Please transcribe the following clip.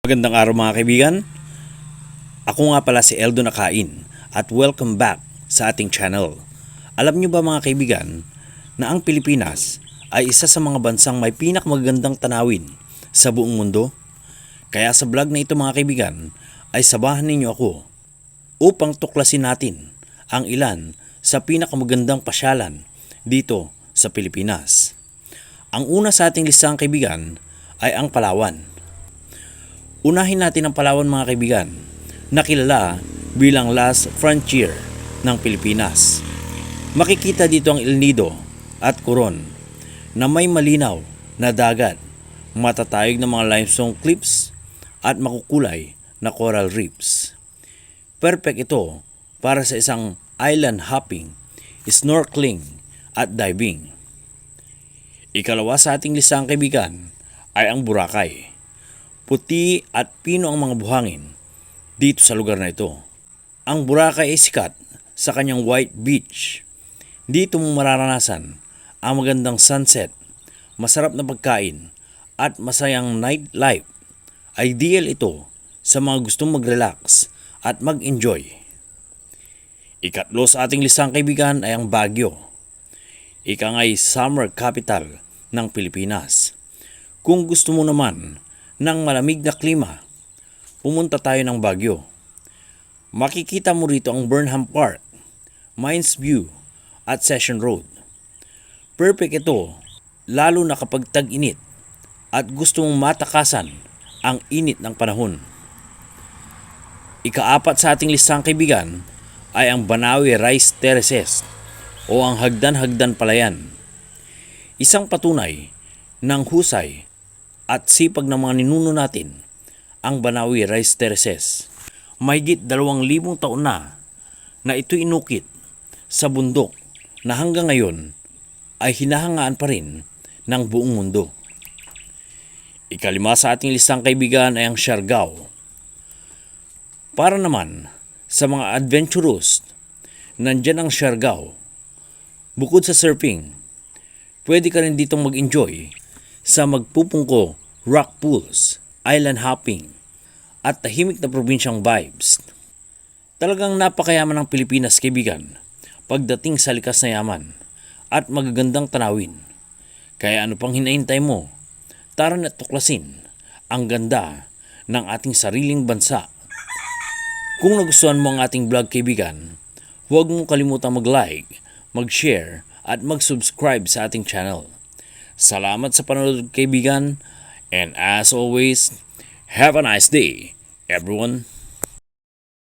Magandang araw mga kaibigan. Ako nga pala si Eldo Nakain at welcome back sa ating channel. Alam nyo ba mga kaibigan na ang Pilipinas ay isa sa mga bansang may pinakamagandang tanawin sa buong mundo? Kaya sa vlog na ito mga kaibigan ay sabahan ninyo ako upang tuklasin natin ang ilan sa pinakamagandang pasyalan dito sa Pilipinas. Ang una sa ating listahan kaibigan ay ang Palawan. Unahin natin ang Palawan mga kaibigan, na kilala bilang last frontier ng Pilipinas. Makikita dito ang El Nido at Coron na may malinaw na dagat, matatayog na mga limestone cliffs at makukulay na coral reefs. Perfect ito para sa isang island hopping, snorkeling at diving. Ikalawa sa ating listahan kaibigan ay ang Boracay. Puti at pino ang mga buhangin dito sa lugar na ito. Ang Boracay ay sikat sa kanyang white beach. Dito mo mararanasan ang magandang sunset, masarap na pagkain at masayang nightlife. Ideal ito sa mga gustong mag-relax at mag-enjoy. Ikatlo sa ating listang kaibigan ay ang Baguio. Ika nga'y summer capital ng Pilipinas. Kung gusto mo naman ng malamig na klima, pumunta tayo ng Baguio. Makikita mo rito ang Burnham Park, Mines View at Session Road. Perfect ito lalo na kapag tag-init at gusto mong matakasan ang init ng panahon. Ikaapat sa ating listang kaibigan ay ang Banawe Rice Terraces o ang Hagdan-Hagdan Palayan. Isang patunay ng husay at sipag ng mga ninuno natin ang Banawe Rice Terraces. Mahigit 2,000 taon na ito inukit sa bundok na hanggang ngayon ay hinahangaan pa rin ng buong mundo. Ikalima sa ating listang kaibigan ay ang Siargao. Para naman sa mga adventurous, nandyan ang Siargao. Bukod sa surfing, pwede ka rin ditong mag-enjoy sa magpupungko, rock pools, island hopping, at tahimik na probinsyang vibes. Talagang napakayaman ng Pilipinas kaibigan pagdating sa likas na yaman at magagandang tanawin. Kaya ano pang hinahintay mo? Tara na tuklasin ang ganda ng ating sariling bansa. Kung nagustuhan mo ang ating vlog kaibigan, huwag mong kalimutang mag-like, mag-share at mag-subscribe sa ating channel. Salamat sa panonood kaibigan, and as always, have a nice day, everyone.